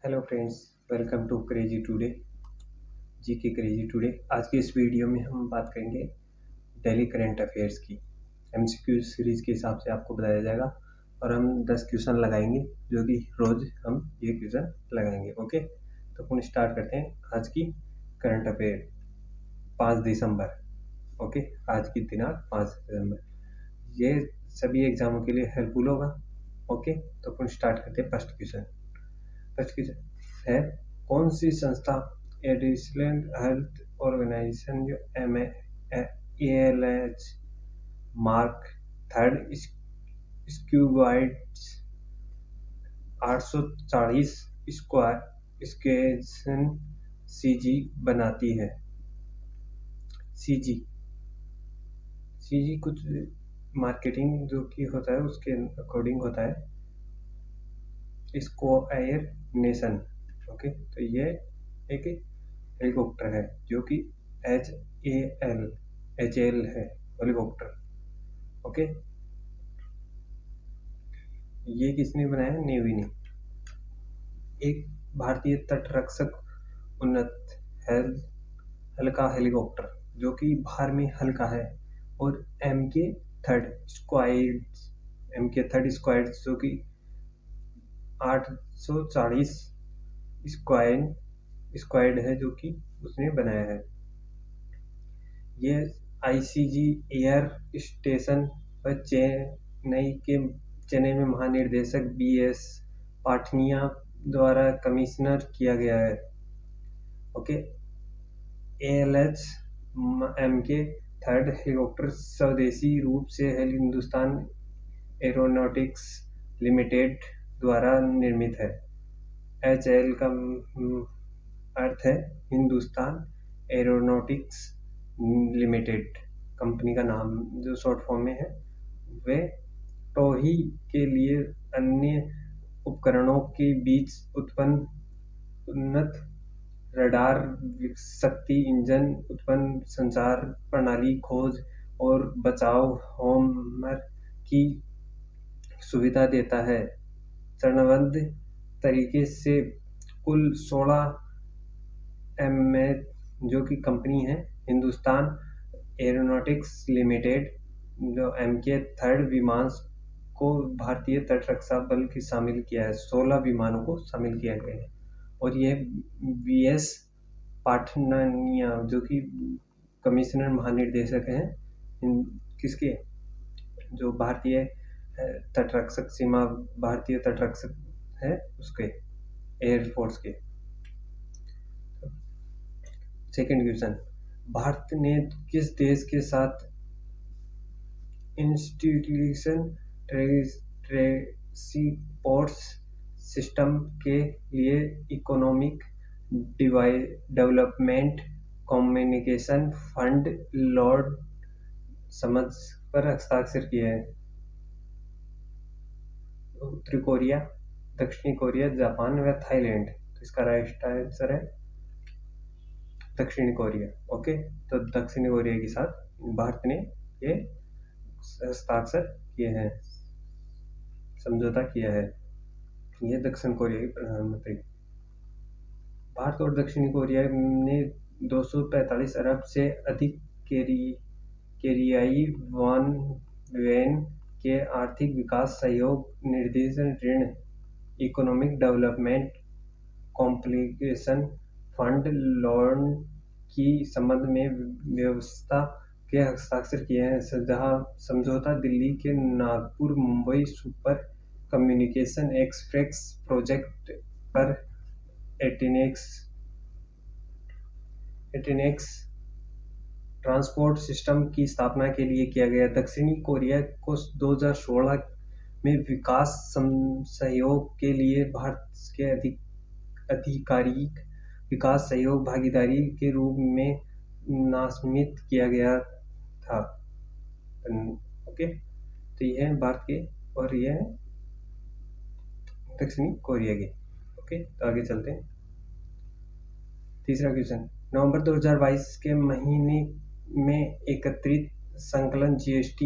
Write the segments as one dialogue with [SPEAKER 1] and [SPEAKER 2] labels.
[SPEAKER 1] Hello friends, welcome to crazy today GK crazy today. आज की इस वीडियो में हम बात करेंगे डेली करंट अफेयर्स की। एमसीक्यू सीरीज के हिसाब से आपको बताया जाएगा और हम 10 क्वेश्चन लगाएंगे, जो कि रोज हम ये क्वेश्चन लगाएंगे। ओके, तो अपन स्टार्ट करते हैं आज की करंट अफेयर 5 दिसंबर। ओके, आज की दिनांक 5 दिसंबर। ये सभी एग्जामों के लिए हेल्पफुल होगा। ओके, तो अपन स्टार्ट करते हैं फर्स्ट क्वेश्चन है, कौन सी संस्था एडिशनल हेल्थ ऑर्गेनाइजेशन जो ALH मार्क थर्ड स्क्यूबाइड्स 840 स्क्वायर CG बनाती है। CG कुछ मार्केटिंग जो कि होता है उसके अकॉर्डिंग होता है स्क्वायर नेशन। ओके, तो ये एक हेलीकॉप्टर है जो कि HAL है हेलीकॉप्टर। ओके, ये किसने बनाया? नेवी ने। एक भारतीय तटरक्षक उन्नत हल्का हेलीकॉप्टर जो कि भार में हल्का है, और MK थर्ड स्क्वाड जो कि 840 स्क्वाड है जो कि उसने बनाया है। ये ICG एयर स्टेशन पर चेन्नई में महानिदेशक BS पाठनिया द्वारा कमिश्नर किया गया है। Okay, ALH MK third helicopter स्वदेशी रूप से हिंदुस्तान एरोनॉटिक्स लिमिटेड द्वारा निर्मित है। HAL का अर्थ है हिंदुस्तान एरोनॉटिक्स लिमिटेड, कंपनी का नाम जो शॉर्ट फॉर्म में है। वे टोही के लिए अन्य उपकरणों के बीच उन्नत रडार शक्ति इंजन उत्पन्न संचार प्रणाली खोज और बचाव होमर की सुविधा देता है। चरणबद्ध तरीके से कुल 16 MH जो कि कंपनी है हिंदुस्तान एरोनॉटिक्स लिमिटेड जो MK थर्ड विमान को भारतीय तटरक्षा बल की शामिल किया है। 16 विमानों को शामिल किया गया है, और यह BS पाठनिया जो कि कमिश्नर महानिदेशक हैं किसके, जो भारतीय तटरक्षक सीमा भारतीय तटरक्षक है उसके एयरफोर्स के। सेकंड क्वेश्चन, भारत ने किस देश के साथ इंस्टीट्यूशन ट्रांसपोर्ट सिस्टम के लिए economic development communication fund Lord समझ पर हस्ताक्षर किए हैं? उत्तरी कोरिया, दक्षिणी कोरिया, जापान व थाईलैंड। तो इसका राइट आंसर है दक्षिणी कोरिया। ओके, तो दक्षिणी कोरिया के साथ भारत ने ये हस्ताक्षर किए हैं, समझौता किया है। ये दक्षिण कोरिया के प्रधानमंत्री। भारत और दक्षिणी कोरिया ने 245 अरब से अधिक कोरियाई वॉन के आर्थिक विकास सहयोग निर्देशन ऋण economic development complication fund loan की संबंध में व्यवस्था के हस्ताक्षर किए हैं। जहां समझौता दिल्ली के Nagpur Mumbai super communication express project पर 18X ट्रांसपोर्ट सिस्टम की स्थापना के लिए किया गया। दक्षिणी कोरिया को 2016 में विकास सहयोग के लिए भारत के आधिकारिक विकास सहयोग भागीदारी के रूप में नामित किया गया था। ओके, तो यह है भारत के और यह है दक्षिणी कोरिया के। ओके, तो आगे चलते हैं। तीसरा क्वेश्चन, नवंबर 2022 के महीने में एकत्रित संकलन GST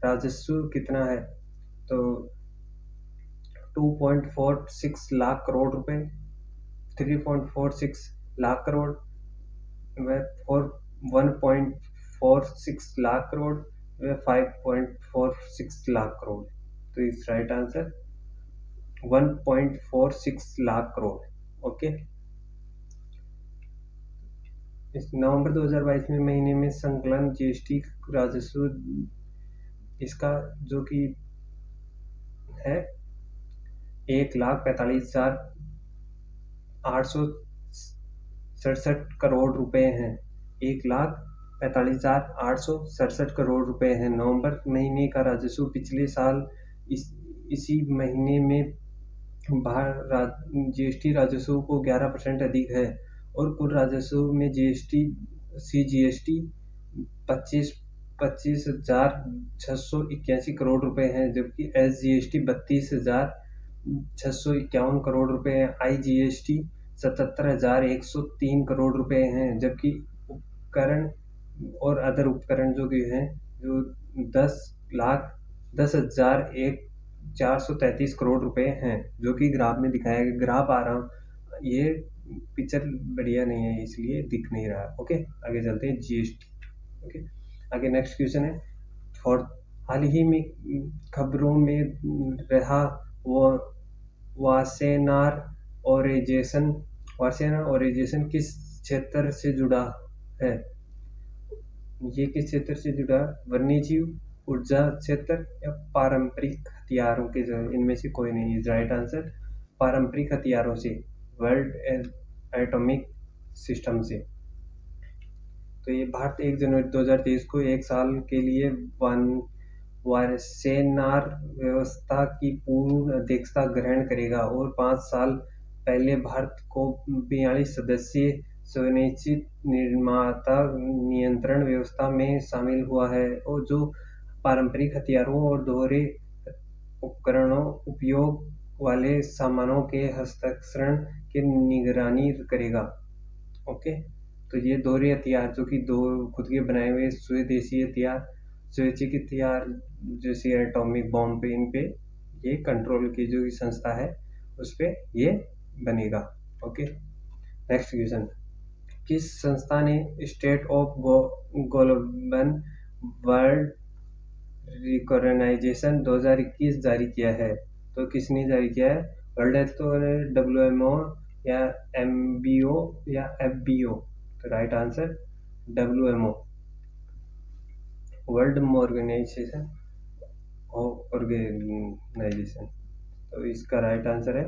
[SPEAKER 1] राजस्व कितना है? तो 2.46 लाख करोड़ रुपए, 3.46 लाख करोड़ व 1.46 लाख करोड़ व 5.46 लाख करोड़। तो इस right answer 1.46 lakh crore. Okay, इस नवंबर 2022 में महीने में संकलन जीएसटी राजस्व इसका जो कि है 1,45,867 करोड़ रुपए हैं। 1,45,867 करोड़ रुपए हैं। नवंबर महीने का राजस्व पिछले साल इसी महीने में जीएसटी राजस्व को 11% अधिक है और कुल राजस्व में सीजीएसटी 25,681 करोड़ रुपए हैं, जबकि एसजीएसटी 32,651 करोड़ रुपए है। आईजीएसटी 77,103 करोड़ रुपए हैं, जबकि उपकरण और अदर उपकरण जो कि हैं जो 10,10,433 करोड़ रुपए हैं, जो कि ग्राफ में दिखाया गया। ग्राफ आ रहा हूँ, ये पिक्चर बढ़िया नहीं है इसलिए दिख नहीं रहा। ओके, आगे चलते हैं जीएसटी। ओके, आगे नेक्स्ट क्वेश्चन है। हाल ही में खबरों में रहा वासेनार ओराइजेशन किस क्षेत्र से जुड़ा है? ये किस क्षेत्र से जुड़ा? वन्यजीव, ऊर्जा क्षेत्र या पारंपरिक हथियारों के? इनमें से कोई नहीं है राइट आंसर। पारंपरिक हथियारों से, वर्ल्ड एटॉमिक सिस्टम से। तो ये भारत 1 जनवरी 2023 को एक साल के लिए वासेनार व्यवस्था की पूर्ण अध्यक्षता ग्रहण करेगा और 5 साल पहले भारत को 42 सदस्यीय सुनिश्चित निर्माता नियंत्रण व्यवस्था में शामिल हुआ है, और जो पारंपरिक हथियारों और दोहरे उपकरणों उपयोग वाले सामानों के हस्तांतरण की निगरानी करेगा। ओके, तो ये दोहरे हथियार जो कि दो खुद के बनाए हुए स्वदेशी हथियार, स्वैच्छिक हथियार जैसे एटॉमिक बॉम्ब पे, इन पे ये कंट्रोल की जो संस्था है उस पे ये बनेगा। Okay, next question. किस संस्था ने state of global world recognisation 2021 जारी किया है? तो किसने जारी किया है? वर्ल्ड हेल्थ ऑर्गेनाइजेशन, WMO या MBO या FBO? तो right answer WMO, world organisation. तो इसका राइट आंसर है,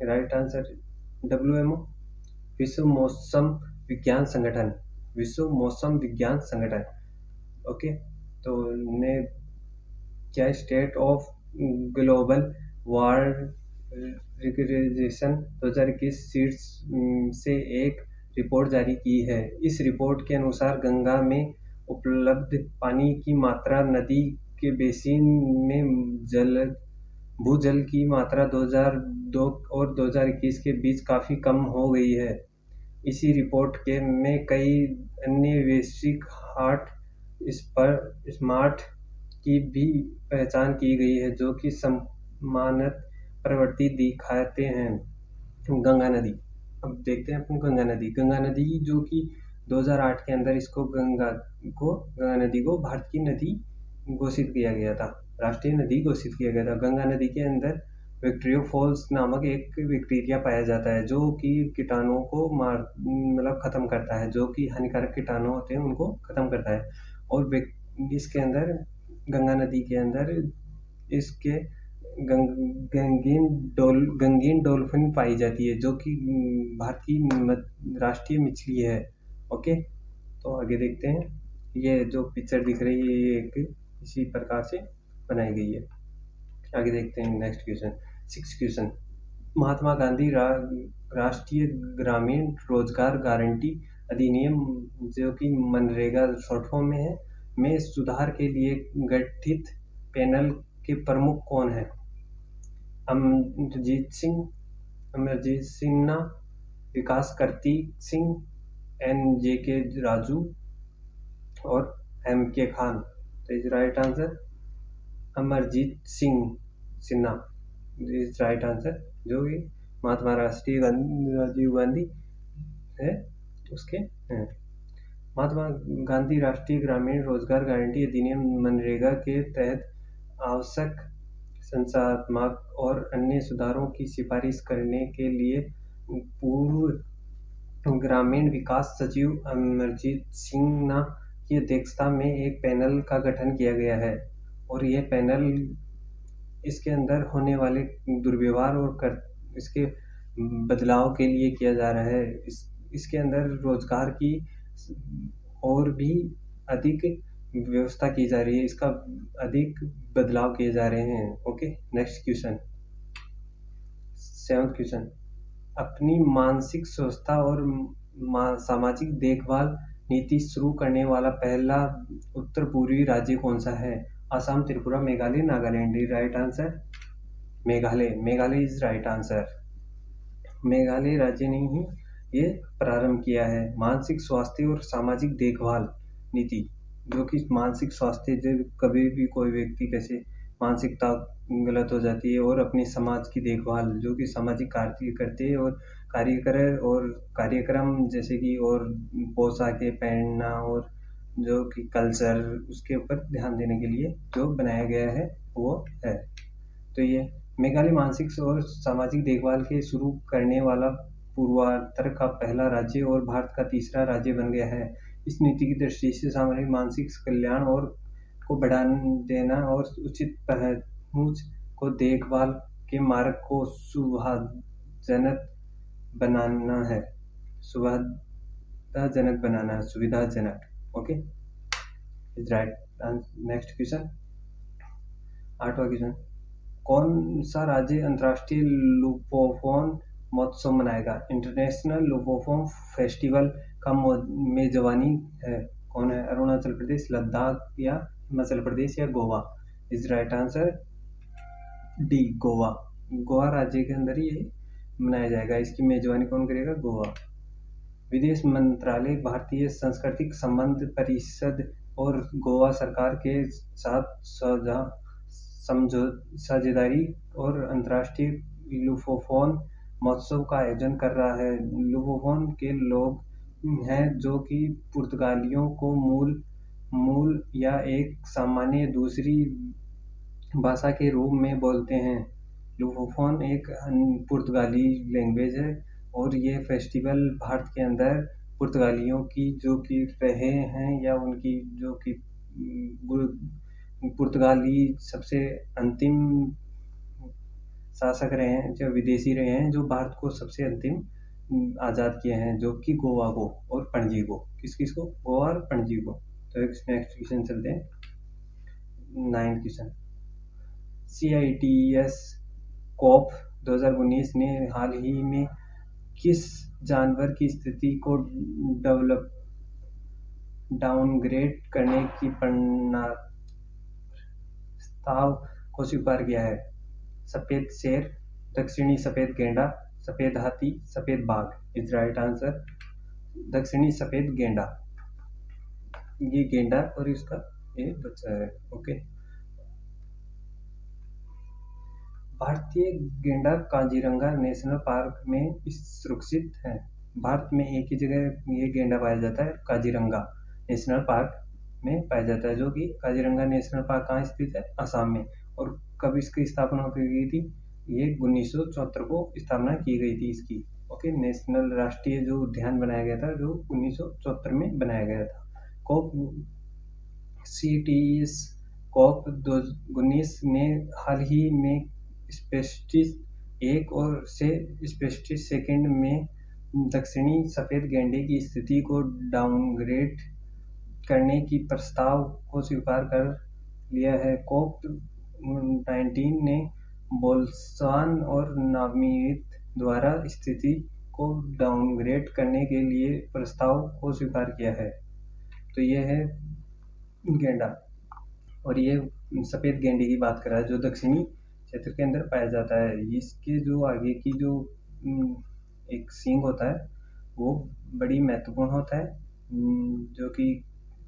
[SPEAKER 1] राइट आंसर WMO, विश्व मौसम विज्ञान संगठन, विश्व मौसम विज्ञान संगठन। ओके, तो ने क्या state of global world recognisation 2021 सीड्स से एक रिपोर्ट जारी की है। इस रिपोर्ट के अनुसार गंगा में उपलब्ध पानी की मात्रा नदी के बेसिन में भूजल की मात्रा 2002 और 2021 के बीच काफ़ी कम हो गई है। इसी रिपोर्ट में कई अन्य वैश्विक हॉट स्पॉट की भी पहचान की गई है, जो कि समानत प्रवृत्ति दिखाते हैं। गंगा नदी, अब देखते हैं अपन गंगा नदी जो कि 2008 के अंदर गंगा नदी को भारत की नदी घोषित किया गया था, राष्ट्रीय नदी घोषित किया गया था। गंगा नदी के अंदर बैक्टीरियो फॉल्स नामक एक बैक्टीरिया पाया जाता है, जो कि कीटाणुओं को खत्म करता है, जो कि हानिकारक कीटाणु होते हैं उनको खत्म करता है। और इसके अंदर गंगा नदी के अंदर इसके गंगीन डॉल्फिन पाई जाती है, जो कि भारत की राष्ट्रीय मछली है। ओके, तो आगे देखते हैं। ये जो पिक्चर दिख रही है ये एक इसी प्रकार से बनाई गई है। आगे देखते हैं next question, 6 question. Mahatma Gandhi राष्ट्रीय ग्रामीण रोजगार गारंटी अधिनियम, जो कि मनरेगा शॉर्ट फॉर्म में है, में सुधार के लिए गठित पैनल के प्रमुख कौन है? अमरजीत सिन्हा, विकास कार्तिक सिंह, NJK राजू और MK खान। तो इस right answer Amarjeet Sinha. Is right answer, जो कि महात्मा राजीव गांधी है उसके हैं। महात्मा गांधी राष्ट्रीय ग्रामीण रोजगार गारंटी अधिनियम मनरेगा के तहत आवश्यक संस्थात्मक और अन्य सुधारों की सिफारिश करने के लिए पूर्व ग्रामीण विकास सचिव अमरजीत सिंह की अध्यक्षता में एक पैनल का गठन किया गया है, और यह पैनल इसके अंदर होने वाले दुर्व्यवहार और इसके बदलाव के लिए किया जा रहा है। इसके अंदर रोजगार की और भी अधिक व्यवस्था की जा रही है, इसका अधिक बदलाव किए जा रहे हैं। Okay, next question, 7th question, अपनी मानसिक स्वस्थता और सामाजिक देखभाल नीति शुरू करने वाला पहला उत्तर पूर्वी राज्य कौन सा है? Assam, Tripura, Meghalaya, Nagaland. Right answer Meghalaya. Meghalaya is right answer. Meghalaya राज्य ने ही ये प्रारंभ किया है मानसिक स्वास्थ्य और सामाजिक देखभाल नीति, जो कि मानसिक स्वास्थ्य, जो कभी भी कोई व्यक्ति कैसे मानसिकता गलत हो जाती है, और अपने समाज की देखभाल, जो कि सामाजिक कार्य करते हैं और कार्य करे, और कार्यक्रम जैसे कि और पोशाकें पहनना और जो कि कल्चर, उसके ऊपर ध्यान देने के लिए जो बनाया गया है वो है। तो ये मेघालय मानसिक और सामाजिक देखभाल के शुरू करने वाला पूर्वोत्तर का पहला राज्य और भारत का तीसरा राज्य बन गया है। इस नीति की दृष्टि से सामाजिक मानसिक कल्याण और को बढ़ा देना और उचित पहुंच को देखभाल के मार्ग को सुविधाजनक बनाना है। सुविधाजनक। Okay, is right. Next question, 8वां क्वेश्चन, कौन सा राज्य अंतर्राष्ट्रीय लुपोफोन महोत्सव मनाएगा? इंटरनेशनल लुपोफोन फेस्टिवल का मेजबानी है कौन है? अरुणाचल प्रदेश, लद्दाख या हिमाचल प्रदेश या Goa? Is right answer D, Goa. Goa राज्य के अंदर ही ये मनाया जाएगा। इसकी मेजबानी कौन करेगा? गोवा। विदेश मंत्रालय, भारतीय सांस्कृतिक संबंध परिषद और गोवा सरकार के साथ साझेदारी और अंतर्राष्ट्रीय लुपोफोन महोत्सव का आयोजन कर रहा है। लुपोफोन के लोग हैं जो कि पुर्तगालियों को मूल या एक सामान्य दूसरी भाषा के रूप में बोलते हैं। लुपोफोन एक पुर्तगाली लैंग्वेज है, और ये फेस्टिवल भारत के अंदर पुर्तगालियों की जो कि रहे हैं, या उनकी जो कि पुर्तगाली सबसे अंतिम शासक रहे हैं, जो विदेशी रहे हैं, जो भारत को सबसे अंतिम आज़ाद किए हैं, जो कि गोवा को और पणजी को। किस को? गोवा और पणजी को। तो नेक्स्ट क्वेश्चन चलते हैं, 9th क्वेश्चन, CITES कॉप 2019 ने हाल ही में किस जानवर की स्थिति को डाउनग्रेड करने की प्रस्ताव को स्वीकार किया है? सफेद शेर, दक्षिणी सफेद गेंडा, सफेद हाथी, सफेद बाघ। इज राइट आंसर दक्षिणी सफेद गेंडा। ये गेंडा और इसका ये बच्चा है। ओके, भारतीय गेंडा काजीरंगा नेशनल पार्क में सुरक्षित है। भारत में एक ही जगह ये गेंडा पाया जाता है, काजीरंगा नेशनल पार्क में पाया जाता है, जो कि काजीरंगा नेशनल पार्क कहाँ स्थित है? असम में। और कब इसकी स्थापना की गई थी? ये 1974 को स्थापना की गई थी इसकी। ओके, नेशनल राष्ट्रीय जो उद्यान बनाया गया था, जो 1974 में बनाया गया था। कॉप CITES कॉप 2019 ने हाल ही में स्पेसिस 1 और से स्पेसिस 2 में दक्षिणी सफेद गेंडे की स्थिति को डाउनग्रेड करने की प्रस्ताव को स्वीकार कर लिया है। कॉप 19 ने बोल्सवान और नामीबिया द्वारा स्थिति को डाउनग्रेड करने के लिए प्रस्ताव को स्वीकार किया है। तो यह है गेंडा, और ये सफ़ेद गेंडे की बात कर रहा है, जो दक्षिणी क्षेत्र के अंदर पाया जाता है। इसके जो आगे की जो एक सींग होता है, वो बड़ी महत्वपूर्ण होता है, जो कि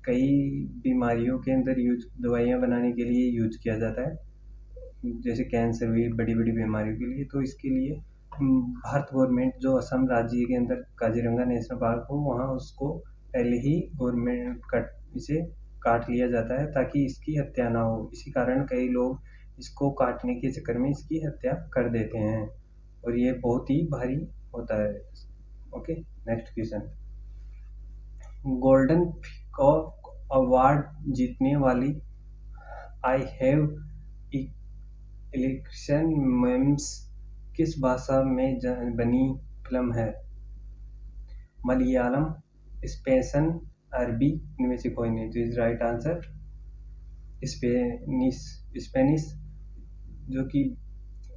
[SPEAKER 1] कई बीमारियों के अंदर दवाइयाँ बनाने के लिए यूज किया जाता है। जैसे कैंसर हुई, बड़ी बड़ी बीमारियों के लिए। तो इसके लिए भारत गवर्नमेंट जो असम राज्य के अंदर काजीरंगा नेशनल पार्क हो, वहाँ उसको पहले ही गवर्नमेंट इसे काट लिया जाता है ताकि इसकी हत्या ना हो। इसी कारण कई लोग इसको काटने के चक्कर में इसकी हत्या कर देते हैं और ये बहुत ही भारी होता है। Okay, next question. Golden peacock award जीतने वाली आई हैव इलेक्शन मेम्स किस भाषा में बनी फिल्म है? मलयालम, स्पेन, अरबी, इनमें से कोई नहीं। तो इज राइट आंसर स्पेनिश, जो कि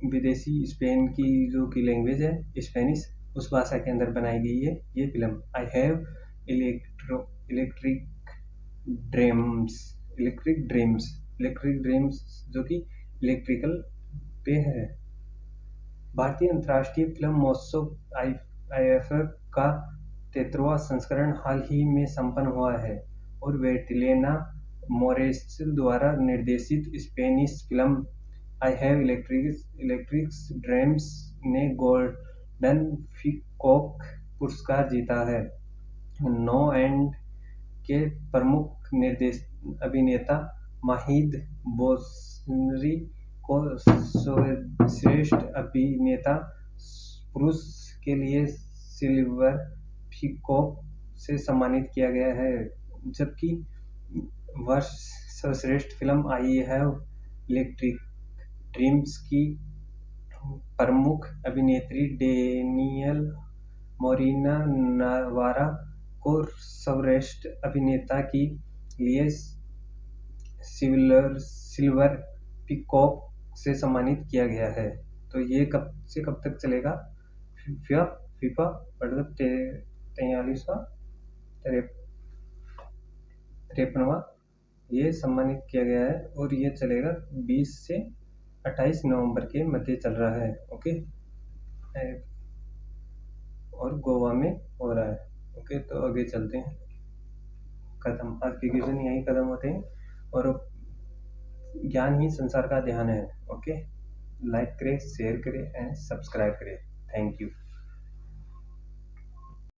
[SPEAKER 1] विदेशी स्पेन की जो कि लैंग्वेज है स्पेनिश, उस भाषा के अंदर बनाई गई है ये film. I have electric dreams जो कि इलेक्ट्रिकल पे है। भारतीय अंतर्राष्ट्रीय फिल्म महोत्सव IFF का 73वां संस्करण हाल ही में संपन्न हुआ है और वेटिलेना मोरेसेल द्वारा निर्देशित Spanish film I have electric dreams ने गोल्डन पीकॉक पुरस्कार जीता है। नो एंड के प्रमुख अभिनेता माहिद बोसरी को सर्वश्रेष्ठ अभिनेता पुरुष के लिए सिल्वर पीकॉक से सम्मानित किया गया है, जबकि वर्ष सर्वश्रेष्ठ film I have electric dreams की प्रमुख अभिनेत्री डेनियल मोरिना नावारा को सर्वश्रेष्ठ अभिनेता के लिए सिल्वर पीकॉक से सम्मानित किया गया है। तो ये कब से कब तक चलेगा? फीफा वर्ल्ड कप 43वां 53वां ये सम्मानित किया गया है और ये चलेगा 20 से 28 नवंबर के मध्य चल रहा है। ओके, और गोवा में हो रहा है। ओके, तो आगे चलते हैं। खत्म, आज के क्वेश्चन यहीं खत्म होते हैं और ज्ञान ही संसार का ध्यान है। ओके, लाइक करें, शेयर करें एंड सब्सक्राइब करें। Thank you.